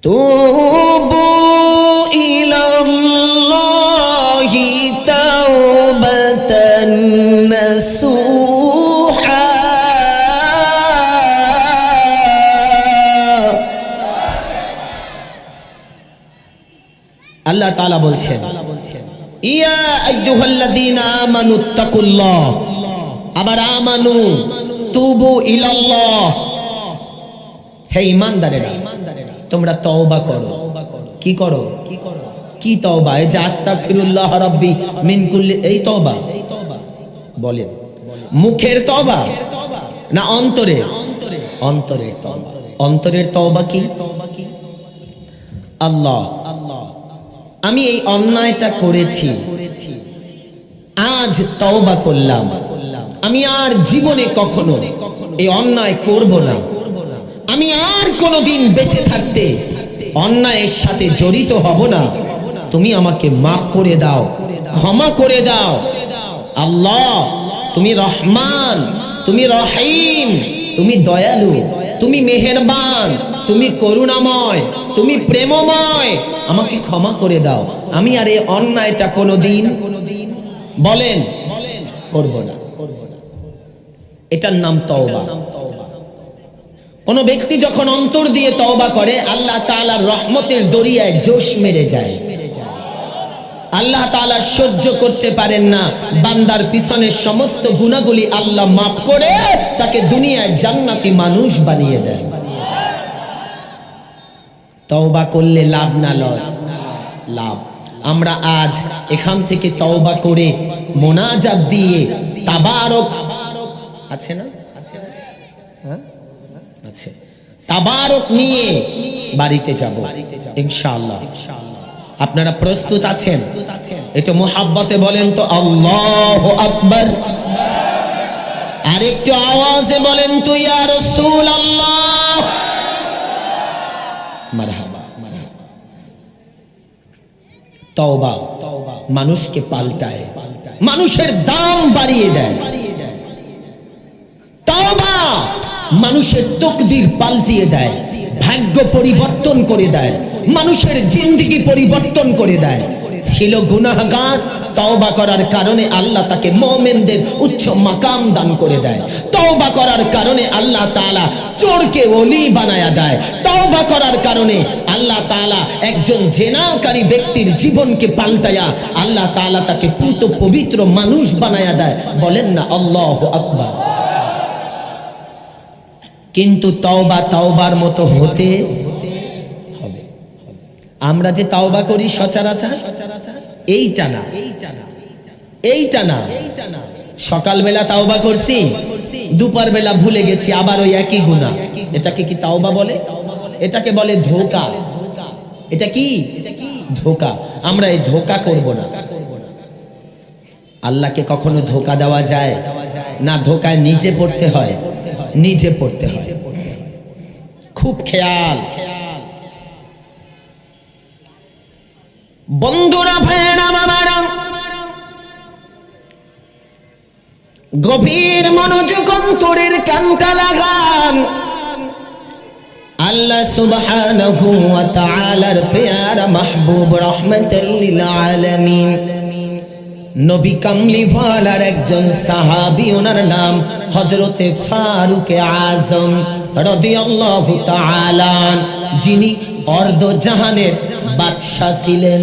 তুবু ইলাল্লাহি তাওবাতান নাসুহা। আল্লাহ তাআলা বলছেন, ইয়া আইয়ুহাল্লাযীনা আমানুত্তাকুল্লাহ, আবার আমানু তুবু ইলাল্লাহ, হে ঈমানদারেরা তোমরা তওবা করো। কি করো? কি তওবা? এই যে আস্তাগফিরুল্লাহ রাব্বি মিন কুল্লি, এই তওবা বলেন মুখের তওবা না অন্তরে? অন্তরের তওবা। অন্তরের তওবা কি? আল্লাহ, আমি এই অন্যায়টা করেছি, আজ তওবা করলাম, আমি আর জীবনে কখনো এই অন্যায় করব না, আমি আর কোনোদিন বেঁচে থাকতে অন্যায়ের সাথে জড়িত হব না, তুমি আমাকে মাফ করে দাও, ক্ষমা করে দাও। আল্লাহ তুমি রহমান, তুমি রহিম, তুমি দয়ালু, তুমি মেহেরবান, তুমি করুণাময়, তুমি প্রেমময়, আমাকে ক্ষমা করে দাও, আমি আর এই অন্যায়টা কোনোদিন বলেন করব না। এটার নাম তওবা। কোন ব্যক্তি যখন অন্তর দিয়ে তওবা করে, আল্লাহ তাআলার রহমতের দরিয়ায় জোশ মেরে যায়। আল্লাহ তাআলা সহ্য করতে পারেন না বান্দার পিছনের সমস্ত গুনাহগুলি আল্লাহ মাফ করে তাকে দুনিয়ায় জান্নাতি মানুষ বানিয়ে দেন। তওবা করলে লাভ না লস? লাভ। আমরা আজ এখান থেকে তওবা করে মোনাজাত দিয়ে তাবারক আছে না? হ্যাঁ আছে। তাবারক নিয়ে বাড়িতে যাব ইনশাআল্লাহ। আপনারা প্রস্তুত আছেন? এটা মুহাব্বতে বলেন তো আল্লাহু আকবার। আরেকটু আওয়াজে বলেন তো ইয়া রাসূলুল্লাহ। মারহাবা। তওবা মানুষকে পাল্টায়, মানুষের দাম বাড়িয়ে দেয়। তওবা মানুষের তকদির পাল্টিয়ে দেয়, ভাগ্য পরিবর্তন করে দেয়, মানুষের জিন্দেগি পরিবর্তন করে দেয়। ছিল গুনাহগার, তওবা করার কারণে আল্লাহ তাকে মুমিনদের উচ্চ মাকাম দান করে দেয়। তওবা করার কারণে আল্লাহ তাআলা চোরকে ওলি বানায়া দেয়। তওবা করার কারণে আল্লাহ তাআলা একজন জিনাকারী ব্যক্তির জীবনকে পাল্টায়া আল্লাহ তাআলা তাকে পুত পবিত্র মানুষ বানায়া দেয়। বলেন না আল্লাহু আকবার। কিন্তু তওবা তওবার মতো হতে হবে। আমরা যে তওবা করি সচরাচর এইটা না। সকালবেলা তওবা করছি, দুপুর বেলা ভুলে গেছি, আবার ওই একই গুনাহ। এটাকে কি তওবা বলে? এটাকে বলে ধোঁকা। এটা কি? ধোঁকা। আমরা এই ধোঁকা করব না। আল্লাহকে কখনো ধোঁকা দেওয়া যায় না, ধোঁকায় নিজে পড়তে হয়, নিজে পড়তে হয়। খুব খেয়াল। বন্ধুরা, ভাইয়েরা, বাবারা, গভীর মনোযোগ অন্তরের কানটা লাগান। আল্লাহ সুবহানাহু ওয়া তাআলার পেয়ারা মাহবুব রাহমাতাল লিল আলামিন নবী কামলিওয়ালার একজন সাহাবী, ওনার নাম হযরতে ফারুক আযম রাদিয়াল্লাহু তাআলা, যিনি অর্ধ জাহানের বাদশা ছিলেন।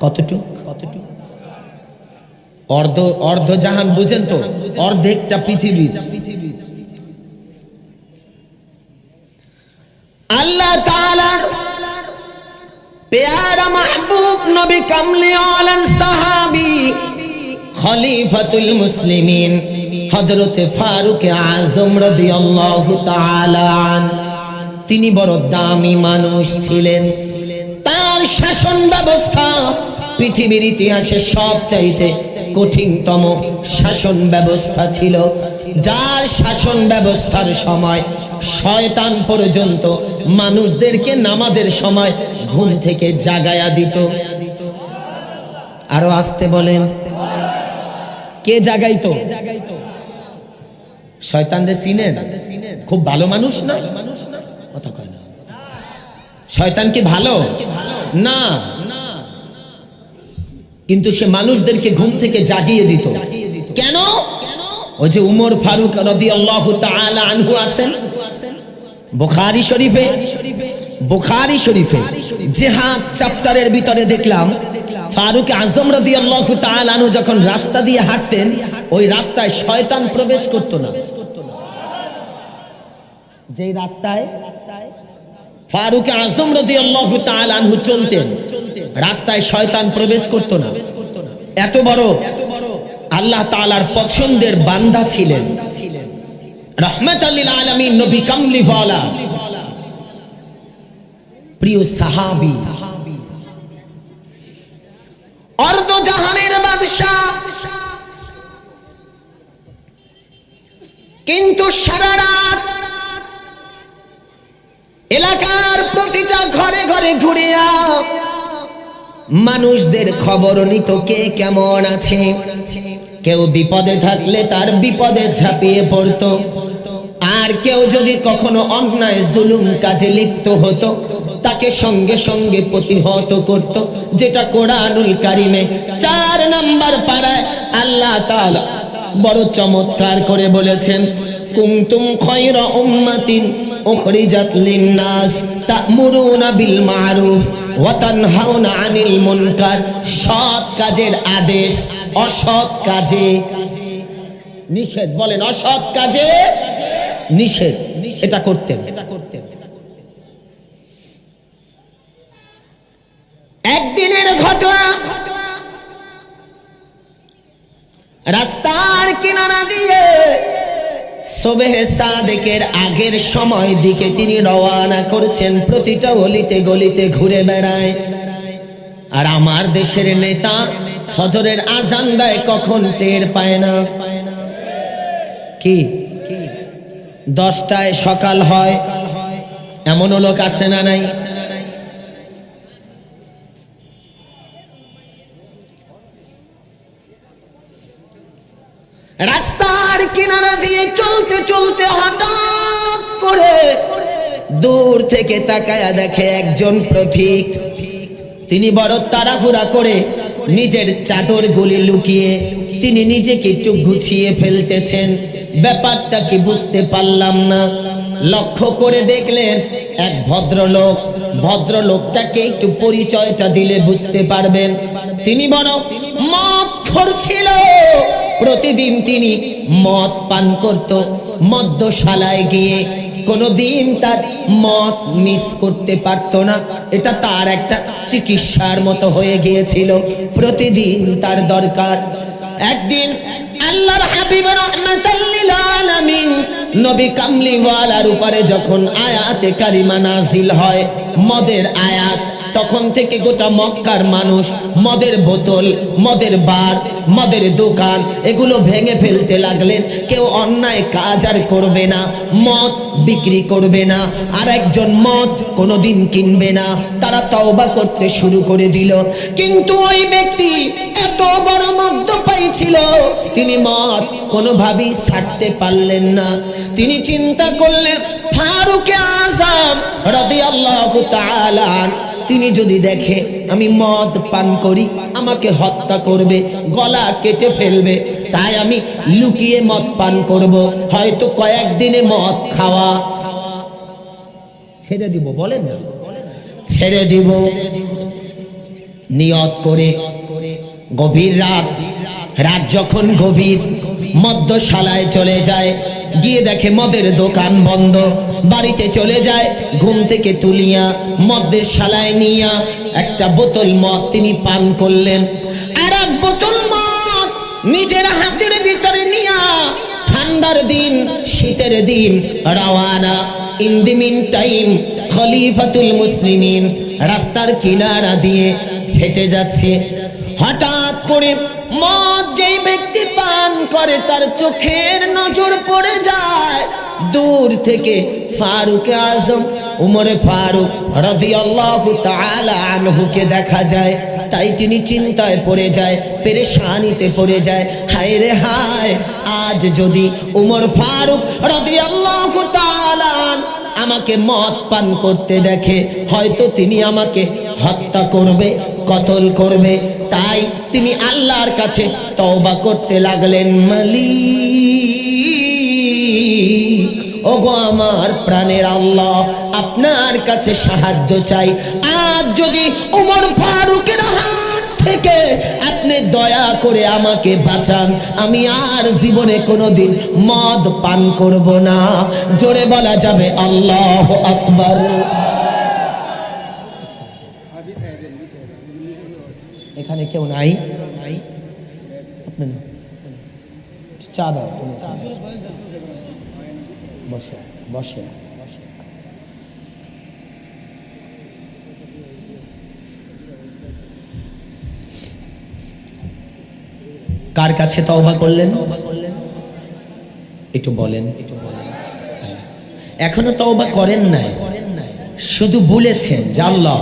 কতটুকু? অর্ধ জাহান বুঝেন তো? অর্ধেকটা পৃথিবী। আল্লাহ তাআলার পেয়ারা মাহবুব নবী কামলিওয়ালার সাহাবী খলিফাতুল মুসলিমিন হযরতে ফারুক আযম রাদিয়াল্লাহু তাআলা, তিনি বড় দামি মানুষ ছিলেন। তার শাসন ব্যবস্থা পৃথিবীর ইতিহাসে সবচাইতে কঠিনতম শাসন ব্যবস্থা ছিল, যার শাসন ব্যবস্থার সময় শয়তান পর্যন্ত মানুষদেরকে নামাজের সময় ঘুম থেকে জাগায়া দিত। আরো আসতে বলেন, কে জাগাইতো? শয়তানদের চিনেন? খুব ভালো মানুষ না? কথা কয় না। শয়তান কি ভালো না? কিন্তু সে মানুষদেরকে ঘুম থেকে জাগিয়ে দিত। কেন? ওই যে উমর ফারুক রাদিয়াল্লাহু তাআলা আনহু আছেন বুখারী শরীফে জিহাদ চ্যাপ্টারের ভিতরে দেখলাম ফারুক আজম রাদিয়াল্লাহু তাআলা আনহু যখন রাস্তা দিয়ে হাঁটতেন ওই রাস্তায় শয়তান প্রবেশ করত না। যেই রাস্তায় ফারুক আজম রাদিয়াল্লাহু তাআলা আনহু চলতেন রাস্তায় শয়তান প্রবেশ করত না। এত বড় আল্লাহ তাআলার পছন্দের বান্দা ছিলেন, রাহমাতাল লিল আলামিন, নবী কামলিওয়ালা, প্রিয় সাহাবী, অর্ধ জাহানের বাদশা। কিন্তু সারা রাত এলাকার প্রতিটা ঘরে ঘরে ঘুরিয়া মানুষদের খবর নিত কে কেমন আছে। কেউ বিপদে থাকলে তার বিপদে ঝাঁপিয়ে পড়ত, আর কেউ যদি কখনো অন্যায় জুলুম কাজে লিপ্ত হতো তাকে সঙ্গে সঙ্গে প্রতিহত করত। যেটা কোরআনুল কারিমে 4 নাম্বার পারায় আল্লাহ তাআলা বড় চমৎকার করে বলেছেন, কুনতুম খায়রা উম্মাতিন উখরিজাত লিন-নাস তা'মুরুনা বিল মা'রুফ ওয়া তানহাউনা আনিল মুনকার। সৎ কাজের আদেশ, অসৎ কাজে নিষেধ। বলেন, অসৎ কাজে নিষেধ। এটা করতেন। একদিনের ঘটনা, রাস্তার কিনারা দিয়ে সুবহে সাদেকের আগের সময় দিকে তিনি রওনা করছেন। প্রতিটা গলিতে গলিতে ঘুরে বেড়ায়। আর আমার দেশের নেতা ফজরের আজান দেয় কখন টের পায় না। কি 10টায় সকাল হয়, এমনও লোক আছে না নাই? রাস্তার কিনারা দিয়ে চলতে চলতে হঠাৎ করে দূর থেকে তাকায়া দেখে একজন পথিক। তিনি বড় তাড়াহুড়া করে নিজের চাদরগুলি লুকিয়ে তিনি নিজেকে একটু গুছিয়ে ফেলতেছেন। ব্যাপারটা কি বুঝতে পারলাম না। লক্ষ্য করে দেখলেন এক ভদ্রলোক। ভদ্রলোকটাকে একটু পরিচয়টা দিলে বুঝতে পারবেন। তিনি বড় মদখোর ছিল। প্রতিদিন তিনি মদ পান করত। মদ্যশালায় গিয়ে কোনোদিন তার মদ মিস করতে পারত না। এটা তার একটা চিকিৎসার মতো হয়ে গিয়েছিল। প্রতিদিন তার দরকার। একদিন আল্লাহর হাবিব রাহমাতাল লিল আলামিন নবী কামলিওয়ালার উপরে যখন আয়াতে কারিমা নাজিল হয়, মদের আয়াত, তখন থেকে গোটা মক্কার মানুষ মদের বোতল, মদের বার, মদের দোকান এগুলো ভেঙে ফেলতে লাগলেন। কেউ অন্যায় কাজ আর করবে না, মদ বিক্রি করবে না, আর একজন মদ কোনোদিন কিনবে না। তারা তওবা করতে শুরু করে দিল। কিন্তু ওই ব্যক্তি এত বড় মদ্যপায়ী ছিল, তিনি মদ কোনোভাবেই ছাড়তে পারলেন না। তিনি চিন্তা করলেন, ফারুক আযম রাদিয়াল্লাহু তাআলা তিনি যদি দেখে আমি মদ পান করি আমাকে হত্যা করবে, গলা কেটে ফেলবে। তাই আমি লুকিয়ে মদ পান করব। হয়তো কয়েকদিনে মদ খাওয়া ছেড়ে দিব। বলেন না, ছেড়ে দিব। নিয়ত করে গভীর রাত যখন গভীর, মদ্যশালায় চলে যায়। গিয়ে দেখে মদের দোকান বন্ধ। বাড়িতে চলে যায়, ঘুম থেকে তুলিয়া মদের শালায় নিয়া একটা বোতল মদ তিনি পান করলেন। আর এক বোতল মদ নিজের হাতের ভিতরে নিয়া ঠান্ডার দিন, শীতের দিন রওয়ানা। ইন দি মিন টাইম খলিফাতুল মুসলিমিন রাস্তার কিনারা দিয়ে হেঁটে যাচ্ছে। হঠাৎ করে মদ যেই ব্যক্তি পান করে তার চোখের নজর পড়ে যায় দূর থেকে ফারুক আজম উমরে ফারুক রাদিয়াল্লাহু তাআলা আনহুকে দেখা যায়। তাই তিনি চিন্তায় পড়ে যায়, পেরেশানিতে পড়ে যায়। হায় রে হায়, আজ যদি উমর ফারুক রাদিয়াল্লাহু তাআলা আমাকে মদ পান করতে দেখে, হয়তো তিনি আমাকে হত্যা করবে, কতল করবে। তাই তিনি আল্লাহর কাছে তওবা করতে লাগলেন, মালিক, ওগো আমার প্রাণের আল্লাহ, আপনার কাছে সাহায্য চাই। আজ যদি ওমর ফারুকের হাত থেকে আপনি দয়া করে আমাকে বাঁচান, আমি আর জীবনে কোনোদিন মদ পান করব না। জোরে বলা যাবে আল্লাহু আকবার। এখানে কেউ নাই? চা দাও, বসে বসে। কার কাছে তওবা করলেন একটু বলেন। এখনো তওবা করেন নাই, শুধু বলেছেন যে আল্লাহ,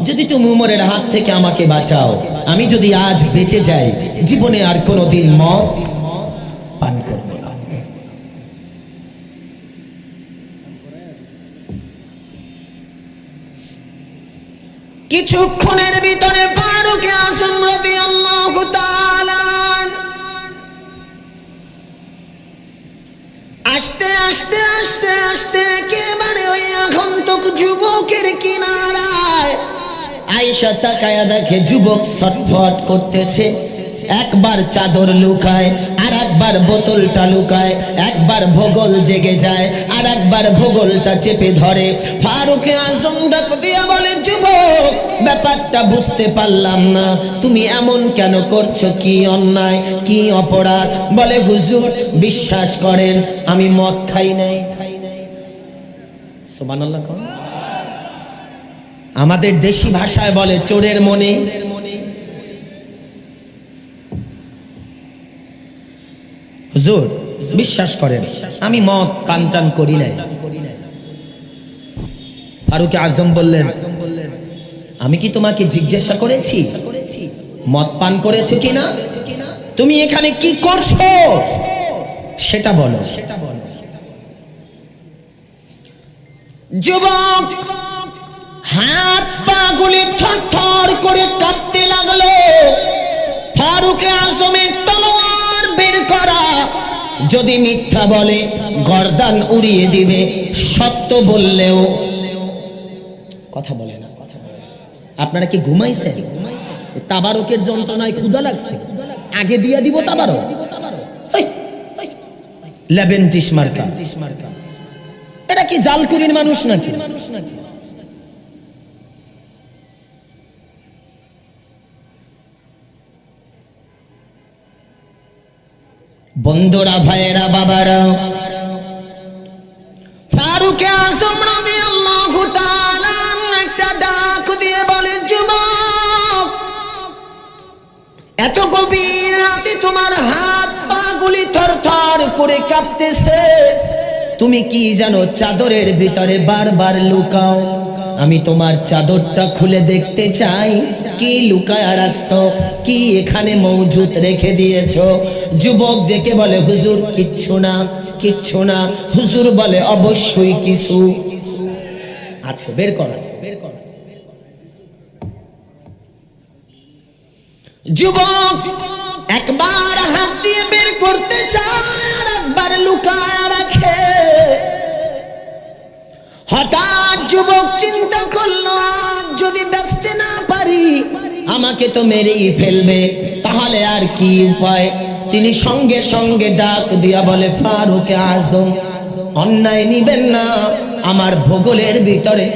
যদি তুমি উমরের হাত থেকে আমাকে বাঁচাও, আমি যদি আজ বেঁচে যাই, জীবনে আর কোনোদিন মদ পান করব না। কিছুক্ষণের ভিতরে ফারুক আযম রাদিয়াল্লাহু তাআলা আস্তে আস্তে আস্তে আস্তে একেবারে ওই আগন্তুক যুবকের কিনারায় আয়েশা তাকায়া দেখে যুবক ছটফট করতেছে। একবার চাদর লুকায়, আর একবার বোতলটা লুকায়, একবার ভূগোল জেগে যায়, আর একবার ভূগোলটা চেপে ধরে। ফারুক আযম ডাক দিয়া বলে, যুবক, ব্যাপারটা বুঝতে পারলাম না, তুমি এমন কেন করছো? কি অন্যায়, কি অপরাধ? বলে, হুজুর, বিশ্বাস করেন আমি মদ খাই নাই। সুবহানাল্লাহ। আমাদের দেশি ভাষায় বলে চোরের মনে। হুজুর, বিশ্বাস করেন আমি মদ পান টান করি নাই। ফারুক আযম বললেন, আমি কি তোমাকে জিজ্ঞাসা করেছি মদ পান করেছে কিনা? তুমি এখানে কি করছো সেটা বলো। যুবক হাত পা গুলি থরথর করে কাঁপতে লাগলো। ফারুক আযমের তলোয়ার বের করা, যদি মিথ্যা বলে গর্দান উড়িয়ে দিবে, সত্য বললেও কথা বলে না। আপনারা কি ঘুমাইছেন? তাবারকের যন্ত্রণায় ক্ষুধা লাগছে, আগে দিয়ে দিব তাবারক। লেবেন্টিস মার্কা, এটা কি জালকুড়ির মানুষ নাকি? বন্ধুরা, ভাইয়েরা, বাবারা, ফারুক আযম রাদিয়াল্লাহু তাআলা একটা ডাক দিয়ে বলে, যুবক, এত গভীর রাতে তোমার হাত পা গুলি থরথর করে কাঁপতেছে, তুমি কি জানো চাদরের ভিতরে বারবার লুকাও? আমি তোমার চাদরটা খুলে দেখতে চাই, কি লুকায়া রাখছো, কি এখানে মজুদ রেখে দিয়েছো? যুবক ডেকে বলে, হুজুর, কিচ্ছু না, কিচ্ছু না। হুজুর বলে, অবশ্যই কিছু আছে, বের কর। যুবক একবার হাত দিয়ে বের করতে চায়, আর একবার লুকায়া রাখে। হঠাৎ যুবক চিন্তা করলো, আজ যদি বাঁচতে না পারি, আমাকে তো মেরেই ফেলবে, তাহলে আর কি উপায়? তিনি সঙ্গে সঙ্গে ডাক দিয়া বলে, ফারুক আযম, অন্যায় নিবেন না। আমার ভূগোলের ভিতরে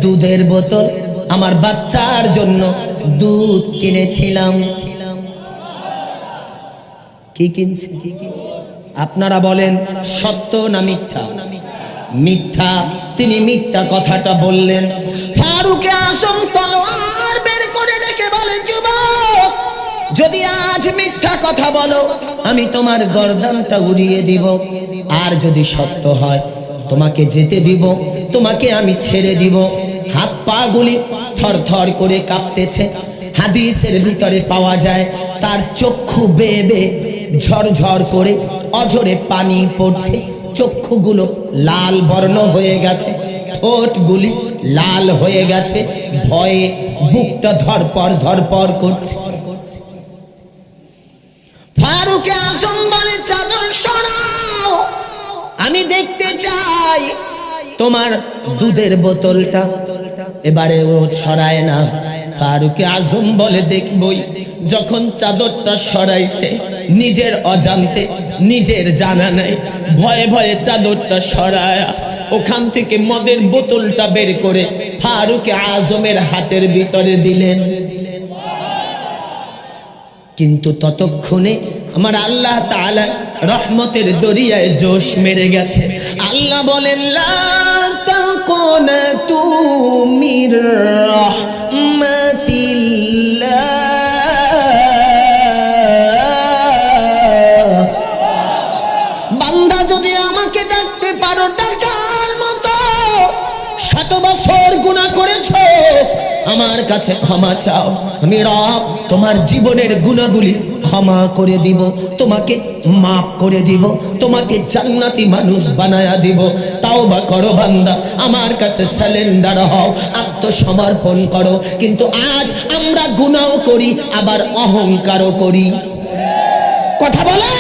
দুধের বোতল, আমার বাচ্চার জন্য দুধ কিনেছিলাম। কি কিনছে? আপনারা বলেন সত্য না মিথ্যা? মিথ্যা। তিনি মিথ্যা কথাটা বললেন। ফারুক আযম তলোয়ার বের করে রেখে বলে, যুবক, যদি আজ মিথ্যা কথা বলো, আমি তোমার গর্দানটা উড়িয়ে দিব, আর যদি সত্য হয় তোমাকে যেতে দিব, তোমাকে আমি ছেড়ে দিব। হাত পা গুলি থরথর করে কাঁপতেছে। হাদিসের ভিতরে পাওয়া যায় তার চক্ষু বেয়ে বেয়ে ঝরঝর করে অঝরে পানি পড়ছে, চক্ষুগুলো লাল বর্ণ হয়ে গেছে। ঠোঁটগুলি লাল হয়ে গেছে, ভয়ে বুকটা ধরপড় করছে। ফারুক আজম বলে, চাদর সরাও, আমি দেখতে চাই তোমার দুধের বোতলটা। এবারে ও সরায় না। ফারুক আজম বলে, দেখবই। যখন চাদরটা সরাইছে, নিজের অজান্তে, নিজের জানা নাই, ভয়ে ভয়ে চাদরটা সরায় ওখান থেকে মদের বোতলটা বের করে ফারুক আজমের হাতের ভিতরে দিলেন। কিন্তু ততক্ষণে আমার আল্লাহ তাআলা রহমতের দরিয়ায় জোশ মেরে গেছে। আল্লাহ বলেন, লা তাকুনাতু মির রাহমাতিল্লাহ। বান্দা যদি আমাকে ডাকতে পারো ডাকার মতো, 7 বছর গুনাহ করেছো, আমার কাছে ক্ষমা চাও, আমি রব তোমার জীবনের গুনাহগুলি ক্ষমা করে দিব, তোমাকে মাফ করে দিব, তোমাকে জান্নাতি মানুষ বানায়া দিব। তাওবা করো বান্দা, আমার কাছে সারেন্ডার হও, আত্মসমর্পণ করো। কিন্তু আজ আমরা গুনাহ করি, আবার অহংকারও করি। কথা বলে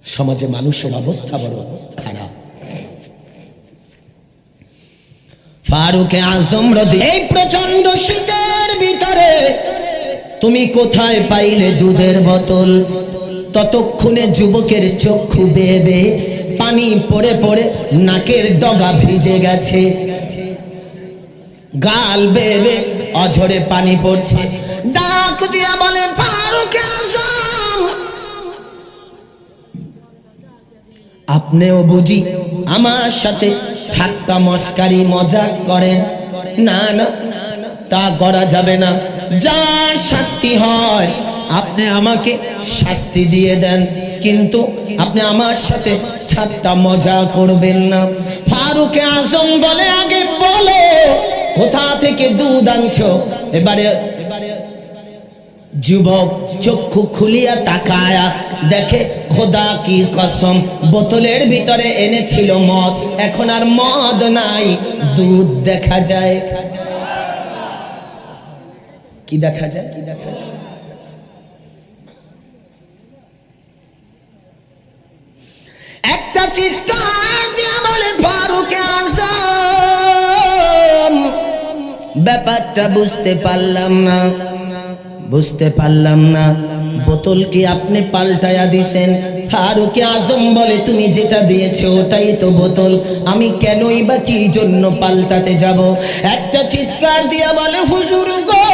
সমাজে মানুষের অবস্থা বড় খারাপ। ফারুক আজম রদি, এই প্রচন্ড শীতের ভিতরে তুমি কোথায় পাইলে দুধের বোতল? ততক্ষণে যুবকের চক্ষু বেয়ে বেয়ে পানি পড়ে পড়ে নাকের ডগা ভিজে গেছে, গাল বেয়ে বেয়ে অঝরে পানি পড়ছে। ডাক দিয়া বলে, ফারুক আজম, আপনিও বুঝি আমার সাথে ঠাট্টা মস্কারি মজাক করেন? না না, তা করা যাবে না। যা শাস্তি হয় আপনি আমাকে শাস্তি দিয়ে দেন, কিন্তু আপনি আমার সাথে ঠাট্টা মজা করবেন না। ফারুক আজম বলে, আগে বলো কোথা থেকে দুধ আনছো? এবারে যুবক চক্ষু খুলিয়া তাকায়া দেখে, খোদা কি কসম, বোতলের ভিতরে এনেছিল মদ, এখন আর মদ নাই, দুধ দেখা যায়। কি দেখা যায়? কি দেখা যায়? একটা চিৎকার দিয়া বলে, ফারুক আজম, ব্যাপারটা বুঝতে পারলাম না, বোতল কি আপনি পাল্টায়া দিছেন? ফারুক আজম বলে, তুমি যেটা দিয়েছো ওটাই তো বোতল, আমি কেনই বা কি জন্য পাল্টাতে যাব? একটা চিৎকার দিয়া বলে, হুজুর গো,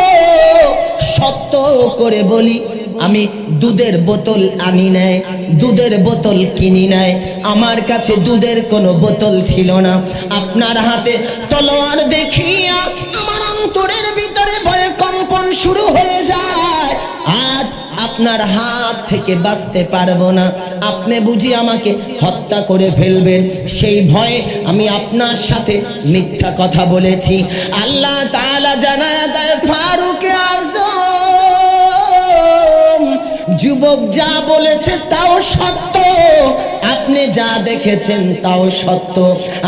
সত্য করে বলি, আমি দুধের বোতল আনি নাই, দুধের বোতল কিনি নাই, আমার কাছে দুধের কোনো বোতল ছিল না। আপনার হাতে তলোয়ার দেখিয়া আমার অন্তরের ভিতরে ভয়ে কম্পন শুরু হয়ে যায়। আজ আপনার হাত থেকে বাঁচতে পারবো না, আপনি বুঝি আমাকে হত্যা করে ফেলবেন, সেই ভয়ে আমি আপনার সাথে মিথ্যা কথা বলেছি। আল্লাহ তাআলা জানায়া দেয়, ফারুক আজম, যুবক যা বলেছে তাও সত্য, আপনি যা দেখেছেন তাও সত্য।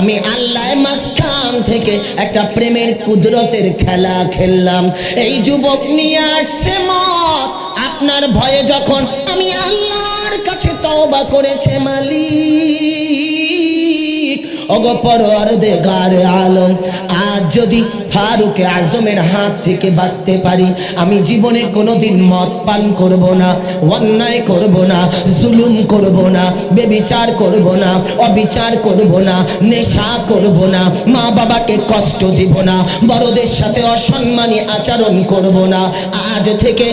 আমি আল্লাহ মাঝখান থেকে একটা প্রেমের কুদরতের খেলা খেললাম। এই যুবক নিয়ে আসছে মদ, আপনার ভয়ে যখন আমি আল্লাহর কাছে তওবা করেছে, মালিক ওগো পরওয়ারদিগার আলম, আজ যদি ফারুক আজমের হাত থেকে বাঁচতে পারি, আমি জীবনে কোনোদিন মদ পান করব না, অন্যায় করব না, জুলুম করব না, বেবিচার করব না, অবিচার করব না, নেশা করব না, মা বাবাকে কষ্ট দিব না, বড়দের সাথে অসম্মানী আচরণ করব না, আজ থেকে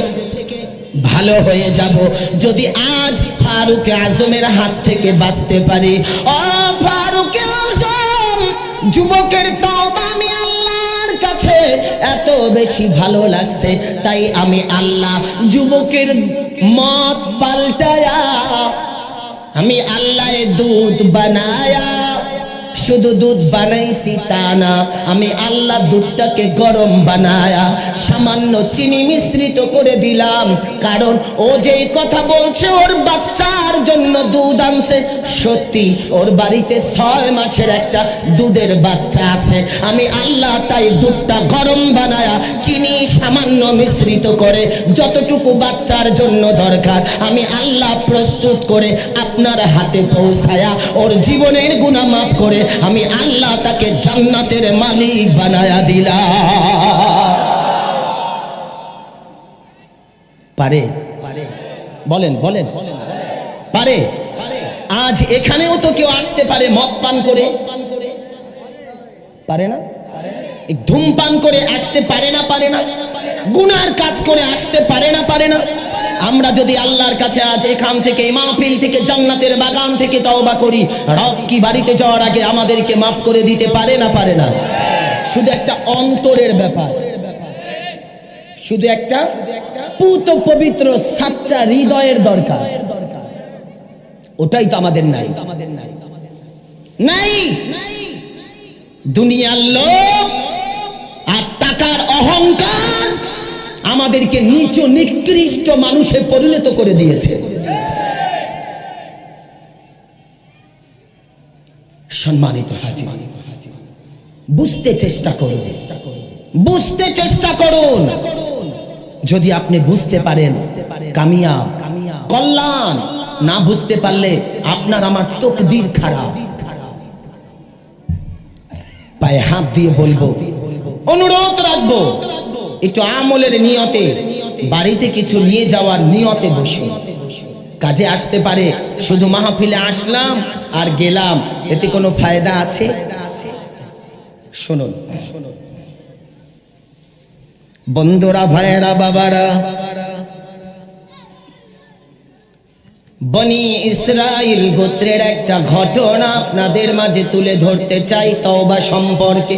ভালো হয়ে যাব যদি আজ ফারুক আজমের হাত থেকে বাঁচতে পারি। ও ফারুক আজম, যুবকের তওবা আমি আল্লাহর কাছে এত বেশি ভালো লাগছে, তাই আমি আল্লাহ যুবকের মত পাল্টায়া আমি আল্লাহ দুধ বানায়া শুধু দুধ বানাইছি তা না, আমি আল্লাহ দুধটাকে গরম বানায়া সামান্য চিনি মিশ্রিত করে দিলাম। কারণ ও যেই কথা বলছে ওর বাচ্চার জন্য দুধ আনছে, সত্যি ওর বাড়িতে 6 মাসের একটা দুধের বাচ্চা আছে। আমি আল্লাহ তাই দুধটা গরম বানায়া চিনি সামান্য মিশ্রিত করে যতটুকু বাচ্চার জন্য দরকার আমি আল্লাহ প্রস্তুত করে আপনার হাতে পৌঁছায়া ওর জীবনের গুনাহ মাফ করে আমি আল্লাহ তাকে জান্নাতের মালিক বানায়া দিলাম। পারে? বলেন বলেন, পারে? আজ এখানেও তো কেউ আসতে পারে মদ পান করে, পারে না? ধূমপান করে আসতে পারে না? পারে না? গুনার কাজ করে আসতে পারে না? পারে না? আমরা যদি আল্লাহর কাছে আজ এখান থেকে এই মাহফিল থেকে জান্নাতের বাগান থেকে তওবা করি, রব কি বাড়িতে যাওয়ার আগে আমাদেরকে মাফ করে দিতে পারে না? পারে না? শুধু একটা অন্তরের ব্যাপার, শুধু একটা পুত পবিত্র সাচ্চা হৃদয়ের দরকার। ওটাই তো আমাদের নাই। নাই দুনিয়ার লোভ আর টাকার অহংকার আমাদেরকে নিচ নিকৃষ্ট মানুষে পরিণত করে দিয়েছে। সম্মানিত হাজী, বুঝতে চেষ্টা করুন, বুঝতে চেষ্টা করুন। যদি আপনি বুঝতে পারেন কামিয়াব, কল্যাণ। না বুঝতে পারলে আপনার আমার তকদির খারাপ। পায়ে হাত দিয়ে বলবো, অনুরোধ রাখবো, একটু আমলের নিয়তে বাড়িতে কিছু নিয়ে যাওয়ার নিয়তে বসুন। কাজে আসতে পারে, শুধু মাহফিলে আসলাম আর গেলাম, এতে কোনো ফায়দা আছে? শুনুন বন্ধুরা, ভাইয়েরা, বাবারা, বনি ইসরাইল গোত্রের একটা ঘটনা আপনাদের মাঝে তুলে ধরতে চাই তওবা সম্পর্কে।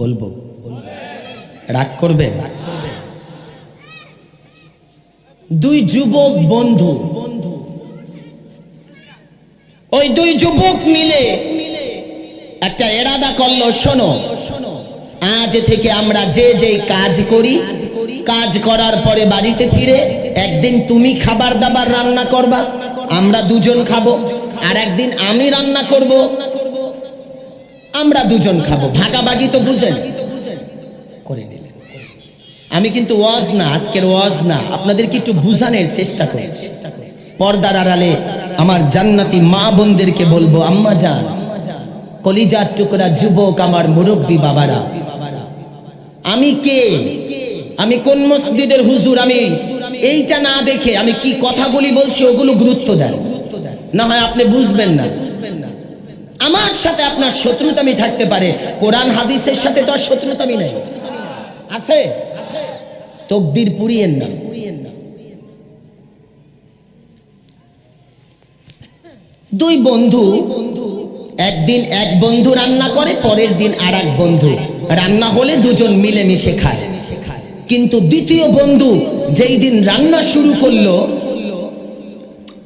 বলবো? রাগ করবে? দুই যুবক বন্ধু, ওই দুই যুবক মিলে একটা এরাদা করলো, শোনো আজ থেকে আমরা যে যে কাজ করি, কাজ করার পরে বাড়িতে ফিরে একদিন তুমি খাবার দাবার রান্না করবা, আমরা দুজন খাবো, আর একদিন আমি রান্না করব, আমরা দুজন খাবো। ভাগাভাগি তো বুঝেন করে নিলেন। আমি কিন্তু ওয়াজ না, আজকের ওয়াজ না, আপনাদেরকে একটু বুঝানোর চেষ্টা করেছি। পর্দার আড়ালে আমার জান্নাতি মা বোনদেরকে বলবো, আম্মা জান, কলিজার টুকরা যুবক, আমার মুরব্বী বাবারা, আমি কে, আমি কোন মসজিদের হুজুর, আমি এইটা না দেখে আমি কি কথাগুলি বলছি ওগুলো গুরুত্ব দেন, না হয় আপনি বুঝবেন না। আমার সাথে আপনার শত্রুতামি থাকতে পারে, কোরআন হাদিসের সাথে তো আর শত্রুতামি নেই। আছে? তকদির পুড়িয়েন না। দুই বন্ধু, একদিন এক বন্ধু রান্না করে, পরের দিন আর এক বন্ধু রান্না হলে দুজন মিলেমিশে খায়। কিন্তু দ্বিতীয় বন্ধু যেই দিন রান্না শুরু করলো,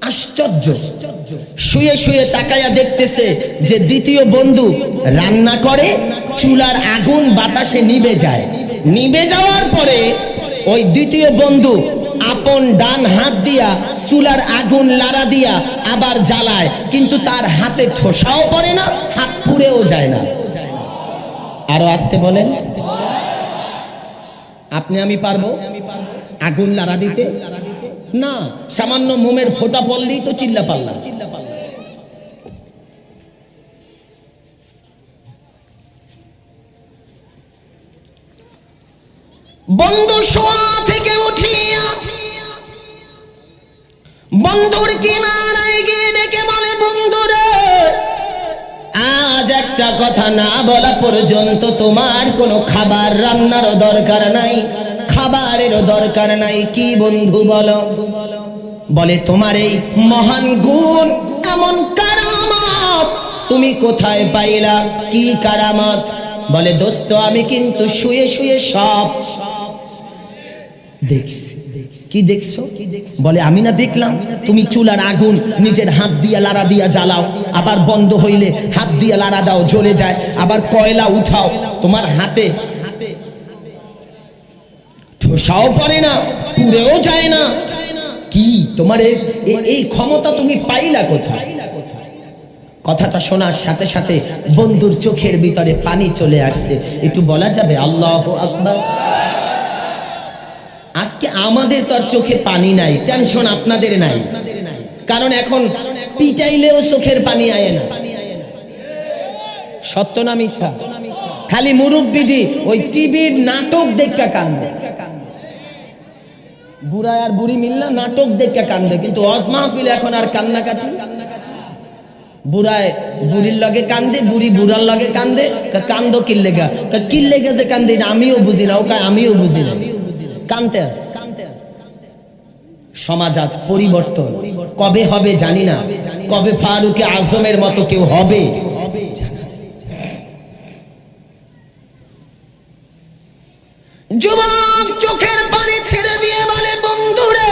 আশ্চর্য, শুয়ে শুয়ে তাকায়া দেখতেছে যে দ্বিতীয় বন্ধু রান্না করে, চুলার আগুন বাতাসে নিভে যায়। নিভে যাওয়ার পরে ওই দ্বিতীয় বন্ধু আপন ডান হাত দিয়া চুলার আগুন লাড়া দিয়া আবার জ্বালায়, কিন্তু তার হাতে ঠোসাও পড়ে না, হাত পুড়েও যায় না। আরো আসতে বলেন, আপনি আমি পারবো আগুন লাড়া দিতে? না, সামান্য মোমের ফোঁটা পড়লেই তো চিল্লা পাল্লা। বন্ধু শোয়া থেকে উঠিয়া বন্ধুর কিনারায় গিয়ে ডেকে বলে, বন্ধুরে, আজ একটা কথা না বলা পর্যন্ত তোমার কোনো খাবার রান্নারও দরকার নাই, খাবারেরও দরকার নাই। কি বন্ধু বলো? বলে, তোমার এই মহান গুণ, এমন কারামত তুমি কোথায় পাইলা? কি কারামত? বলে, দোস্ত, আমি কিন্তু শুয়ে শুয়ে সব দেখছি। কি দেখছো? বলে আমি না দেখলাম তুমি চুলার আগুন নিজের হাত দিয়ে লাড়া দিয়া জ্বালাও, আবার বন্ধ হইলে হাত দিয়ে লাড়া দাও জ্বলে যায়, আবার কয়লা উঠাও তোমার হাতে ঠোসাও পড়ে না, পুড়েও যায় না। কি তোমার এই ক্ষমতা তুমি পাইলা কোথায়? কথাটা শোনার সাথে সাথে বন্ধুর চোখের ভিতরে পানি চলে আসছে। একটু বলা যাবে আল্লাহু আকবার? আজকে আমাদের তো আর চোখে পানি নাই, টেনশন আপনাদের নাই, কারণ এখন পিটাইলেও চোখের পানি আয় না। সত্য না মিথ্যা? খালি মুরব্বিটি ওই টিভির নাটক দেখা কান্দে, বুড়া আর বুড়ি মিলনা নাটক দেখা কান্দে, কিন্তু ওয়াজ মাহফিলে এখন আর কান্নাকাটি। বুড়ায় বুড়ির লগে কান্দে, বুড়ি বুড়ার লগে কান্দে। কান্দো কিল্লেগা? কিল্লেগা যে কান্দে আমিও বুঝি না, ওকে আমিও বুঝি না, কান্দতে আস। সমাজ আজ পরিবর্তন, কবে হবে জানি না, কবে ফারুকে আজমের মতো কেউ হবে জানা নেই। যুবক চোখের পানি ছেড়ে দিয়ে বলে, বন্ধুরে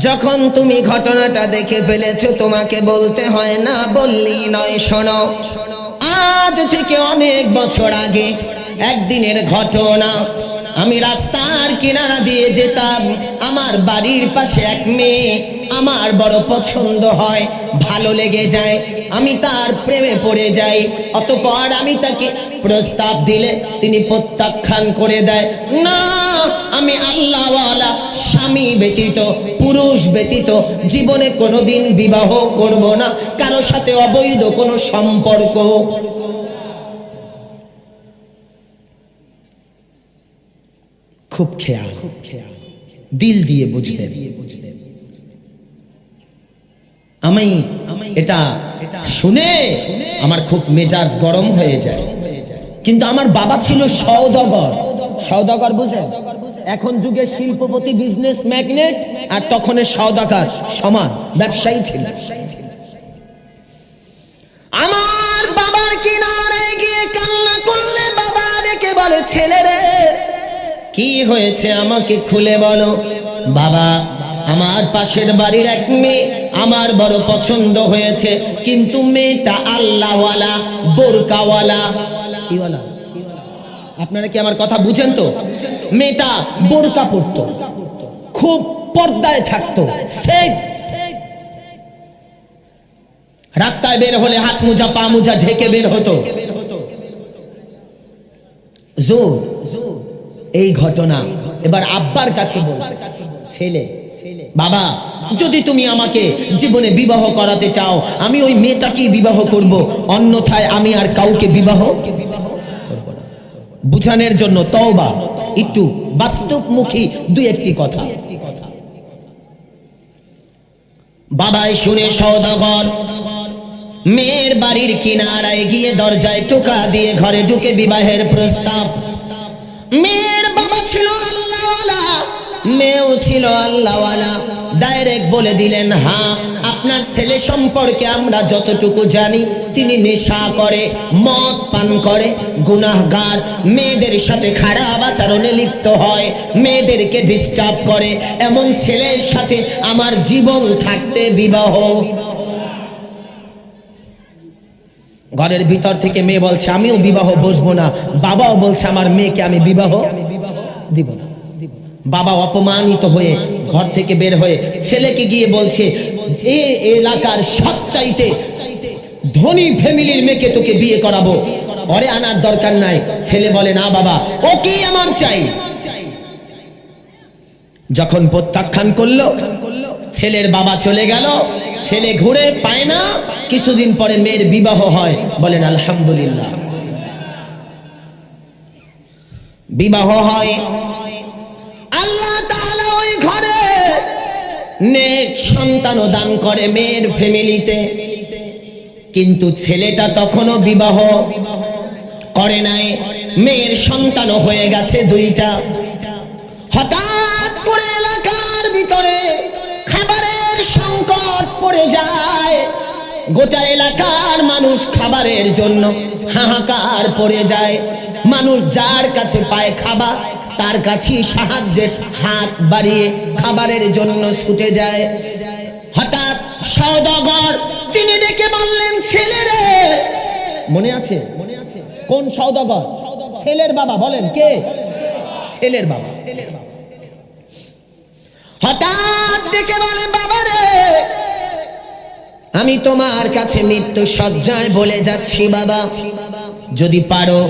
যখন তুমি ঘটনাটা দেখে ফেলেছো তোমাকে বলতে হয় না, বললি নয়। শোনো, আজ থেকে অনেক বছর আগে একদিনের ঘটনা। আমি রাস্তার কিনারা দিয়ে যেতাম, আমার বাড়ির পাশে এক মেয়ে আমার বড় পছন্দ হয়, ভালো লেগে যায়, আমি তার প্রেমে পড়ে যাই। অতঃপর আমি তাকে প্রস্তাব দিলে তিনি প্রত্যাখ্যান করে দেয়, না আমি আল্লাহওয়ালা স্বামী ব্যতীত, পুরুষ ব্যতীত জীবনে কোনোদিন বিবাহ করব না, কারো সাথে অবৈধ কোনো সম্পর্ক। খুব খেয়াল, দিল দিয়ে বুঝবেন। আমি এটা শুনে আমার খুব মেজাজ গরম হয়ে যায়, কিন্তু আমার বাবা ছিল সওদাগর। সওদাগর বুঝেন? এখন যুগে শিল্পপতি, বিজনেস ম্যাগনেট, আর তখনের সওদাগর সমান, ব্যবসায়ী ছিল। আমার বাবার কিনারে গিয়ে কান্না করলে বাবা ডেকে বলে, ছেলে রে কি হয়েছে আমাকে খুলে বলো। বাবা, আমার পাশের বাড়ির এক মেয়ে আমার বড় পছন্দ হয়েছে, কিন্তু মেয়েটা আল্লাহওয়ালা, বোরকাওয়ালা। কিওয়ালা? আপনারা কি আমার কথা বুঝেন তো? মেয়েটা বোরকা পরতো, খুব পর্দায় থাকতো, রাস্তায় বের হলে হাত মোজা পা মোজা ঢেকে বের হতো। জোর এই ঘটনা এবার আব্বার কাছে বলতে, ছেলে বাবা যদি তুমি আমাকে জীবনে বিবাহ করাতে চাও আমি ওই মেয়েটাকেই বিবাহ করব, অন্যথায় আমি আর কাউকে বিবাহ করব না। বুঝানোর জন্য তওবা, একটু বাস্তবমুখী দুই একটি কথা। বাবাই শুনে সওদাগর মেয়ের বাড়ির কিনারায় গিয়ে দরজায় টোকা দিয়ে ঘরে ঢুকে বিবাহের প্রস্তাব। মেয়ের বাবা ছিল আল্লাহওয়ালা, মেয়েও ছিল আল্লাহওয়ালা। ডাইরেক্ট বলে দিলেন, হ্যাঁ আপনার ছেলে সম্পর্কে আমরা যতটুকু জানি তিনি নেশা করে, মদ পান করে, গুনাহগার, মেয়েদের সাথে খারাপ আচরণে লিপ্ত হয়, মেয়েদেরকে ডিস্টার্ব করে, এমন ছেলের সাথে আমার জীবন থাকতে বিবাহ। ঘরের ভিতর থেকে মেয়ে বলছে আমিও বিবাহ বসবো না, বাবাও বলছে আমার মেয়েকে আমি বিবাহ দিব না। বাবা অপমানিত হয়ে ঘর থেকে বের হয়ে ছেলেকে গিয়ে বলছে, এই এলাকার সবচাইতে ধনী ফ্যামিলির মেয়েকে তোকে বিয়ে করাবো, ওরে আনার দরকার নাই। ছেলে বলে, না বাবা ওকেই আমার চাই। যখন প্রত্যাখ্যান করলো, ছেলের বাবা চলে গেল, ছেলে ঘুরে পায় না। কিছুদিন পরে মেয়ের বিবাহ হয়, বলেন আলহামদুলিল্লাহ। বিবাহ হয়, আল্লাহ তাআলা ওই ঘরে নেক সন্তান দান করে মেয়ের ফ্যামিলিতে, কিন্তু ছেলেটা তখনও বিবাহ করে নাই। মেয়ের সন্তানও হয়ে গেছে দুইটা। হঠাৎ করে এলাকার ভিতরে খাবারের সংকট পড়ে যায়, গোটা এলাকার মানুষ খাবারের জন্য হাহাকার পড়ে যায়। মানুষ যার কাছে পায় খাবার তার কাছে সাহায্যের হাত বাড়িয়ে খাবারের জন্য ছুটে যায়। হঠাৎ সওদাগর তিনি ডেকে বললেন, ছেলেরে। মনে আছে? কোন সওদাগর? ছেলের বাবা। বলেন কে? ছেলের বাবা। হঠাৎ ডেকে বলে, বাবারে, আমি তোমার কাছে মৃত্যু শয্যায় বলে যাচ্ছি বাবা, যদি পারো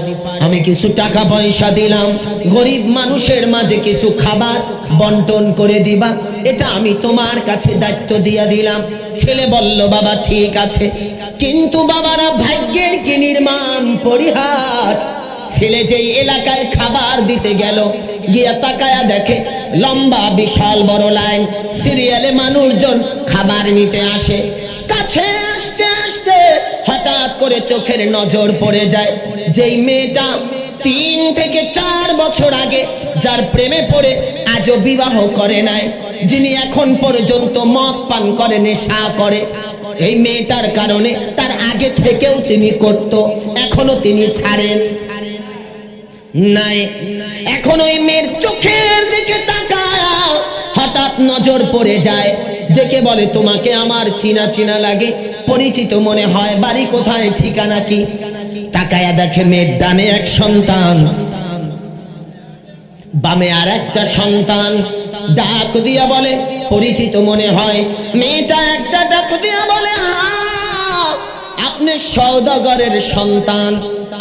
আমি কিছু টাকা পয়সা দিলাম, গরিব মানুষের মাঝে কিছু খাবার বন্টন করে দিবা, এটা আমি তোমার কাছে দায়িত্ব দিয়ে দিলাম। ছেলে বলল, বাবা ঠিক আছে। কিন্তু বাবারা, ভাগ্যের কি নির্মম পরিহাস, ছেলে যেই এলাকায় খাবার দিতে গেল, গিয়া তাকায়া দেখে লম্বা বিশাল বড় লাইন, সিরিয়ালে মানুষজন খাবার নিতে আসে। কাছে আসতে আসতে হঠাৎ করে চোখের নজর পড়ে যায় যেই মেয়েটা 3 থেকে 4 বছর আগে যার প্রেমে পড়ে আজও বিবাহ করে নাই, যিনি এখন পর্যন্ত মদ পান করে, নেশা করে, এই মেয়েটার কারণে তার আগে থেকেও তিনি করত, এখনো তিনি ছাড়েন নাই। এখন ওই মেয়ের চোখের দিকে তাকায় হঠাৎ নজর পড়ে যায়, ডেকে বলে, তোমাকে আমার চিনা চিনা লাগে, পরিচিত মনে হয়, বাড়ি কোথায়, ঠিকানা কি? তাকায়া দেখে মেয়ের ডানে এক সন্তান, বামে আর একটা সন্তান। ডাক দিয়া বলে, পরিচিত মনে হয়। মেয়েটা একটা ডাক দিয়া বলে, হ্যাঁ, আপনি সওদাগরের সন্তান,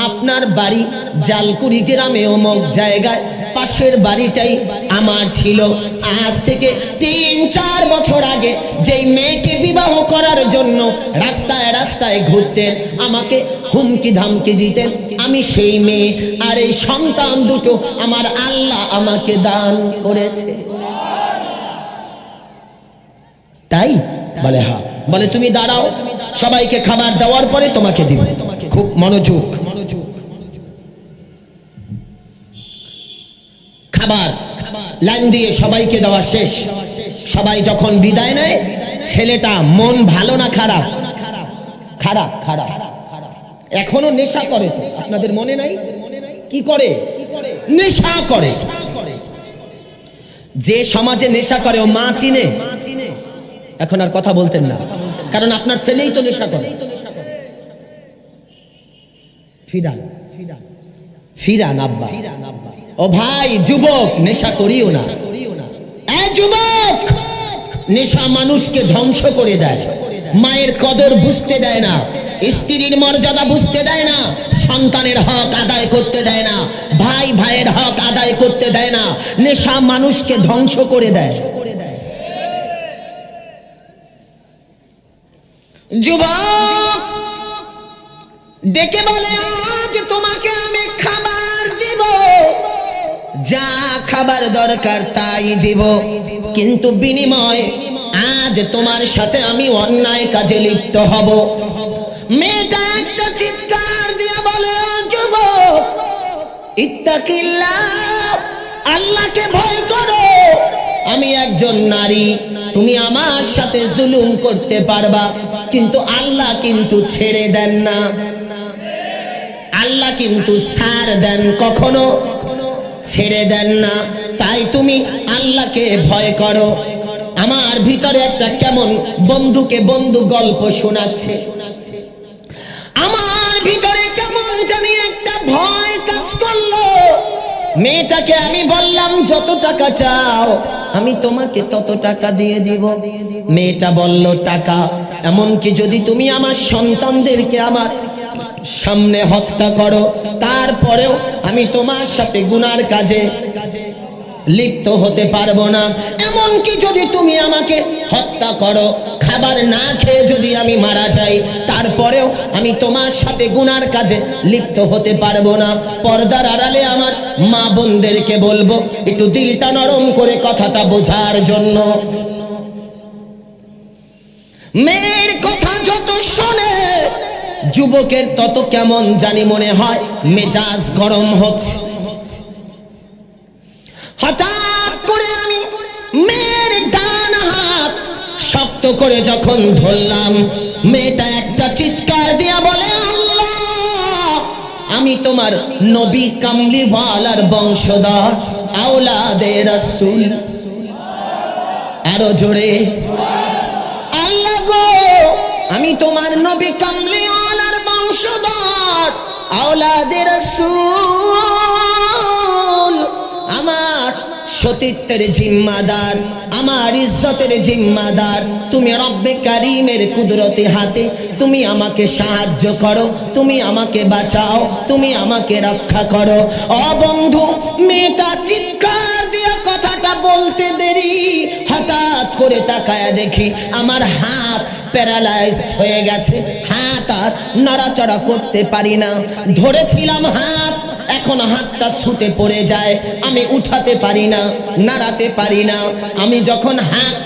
আপনার বাড়ি জালকুড়ি গ্রামে অমুক জায়গায়, পাশের বাড়িটাই আমার ছিল। আজ থেকে 3-4 বছর আগে যেই মেয়েকে বিবাহ করার জন্য রাস্তায় রাস্তায় ঘুরতেন, আমাকে হুমকি ধামকি দিতেন, আমি সেই মেয়ে, আর এই সন্তান দুটো আমার আল্লাহ আমাকে দান করেছে। তাই বলে, হ্যাঁ। বলে, তুমি দাঁড়াও, সবাইকে খাবার দেওয়ার পরে তোমাকে দিব। খুব মনোযোগ। খাবার লাইন দিয়ে সবাইকে দেওয়া শেষ। সবাই যখন বিদায় নেয়, ছেলেটা মন ভালো না খারাপ? খারাপ। খারাপ। এখনো নেশা করে, তো আপনাদের মনে নাই? কি করে? নেশা করে। যে সমাজে নেশা করে ও মা চিনে? এখন আর কথা বলতেন না, কারণ আপনার ছেলেই তো নেশা করে। ফিরান আব্বা। ও ভাই যুবক, নেশা করিও না। যুবক, নেশা মানুষকে ধ্বংস করে দেয়, মায়ের কদর বুঝতে দেয় না, স্ত্রীর মর্যাদা বুঝতে দেয় না, সন্তানের হক আদায় করতে দেয় না, ভাই ভাইয়ের হক আদায় করতে দেয় না। নেশা মানুষকে ধ্বংস করে দেয়। যুবক ডেকে বলে, আজ তোমাকে আমি খাবার দিব, যা খাবার দরকার তাই দিব, কিন্তু বিনিময় আজ তোমার সাথে আমি অন্যায় কাজে লিপ্ত হব। মেয়েটা একটা চিৎকার দিয়ে বলে, যুবক, ইত্তাকিল্লাহ, আল্লাহকে ভয় করো, আমি একজন নারী, তুমি আমার সাথে জুলুম করতে পারবা, কিন্তু আল্লাহ কিন্তু ছেড়ে দেন না, আল্লাহ কিন্তু ছাড় দেন, কখনো ছেড়ে দেন না। তাই তুমি আল্লাহকে ভয় করো। আমার ভিতরে একটা কেমন বন্ধুকে বন্ধু গল্প শোনাচ্ছে, আমার ভিতরে কেমন জানি একটা ভয় কাজ করলো। মেয়েটাকে আমি বললাম, যত টাকা চাও আমি তোমাকে তত টাকা দিয়ে দিব। মেয়েটা বলল, টাকা? এমনকি যদি তুমি আমার সন্তানদেরকে আমার সামনে হত্যা করো, তারপরেও আমি তোমার সাথে গুনার কাজে লিপ্ত হতে পারবো না। এমনকি যদি তুমি আমাকে হত্যা করো, খাবার না খেয়ে যদি আমি মারা যাই, তারপরেও আমি তোমার সাথে গুনার কাজে লিপ্ত হতে পারবো না। পর্দার আড়ালে আমার মা বোনদেরকে বলবো, একটু দিলটা নরম করে কথাটা বোঝার জন্য। মেয়ের কথা যত শোনে যুবকের তত কেমন জানি মনে হয় মেজাজ গরম হচ্ছে। হঠাৎ করে আমি মেয়ের ডান হাত শক্ত করে যখন ধরলাম, মেয়েটা একটা চিৎকার দিয়া বলে, আল্লাহ, আমি তোমার নবী কামলিওয়ালার বংশধর, আওলাদে রাসূল। আরো জোরে, আল্লাহ গো আমি তোমার নবী কামলিওয়ালার বংশধর, আওলাদে রাসূল। আমার সতীত্বের জিম্মাদার, আমার ইজ্জতের জিম্মাদার তুমি রব্বে কারীমের কুদরতি হাতে। তুমি আমাকে সাহায্য করো, তুমি আমাকে বাঁচাও, তুমি আমাকে রক্ষা করো। ও বন্ধু, মেয়েটা চিৎকার দিয়ে কথাটা বলতে দেরি, হঠাৎ করে তাকায়া দেখি আমার হাত প্যারালাইজড হয়ে গেছে, হাত আর নড়াচড়া করতে পারি না। ধরেছিলাম হাত, এখন হাতটা ছুটে পড়ে যায়, আমি উঠাতে পারি না, নাড়াতে পারি না। আমি যখন হাত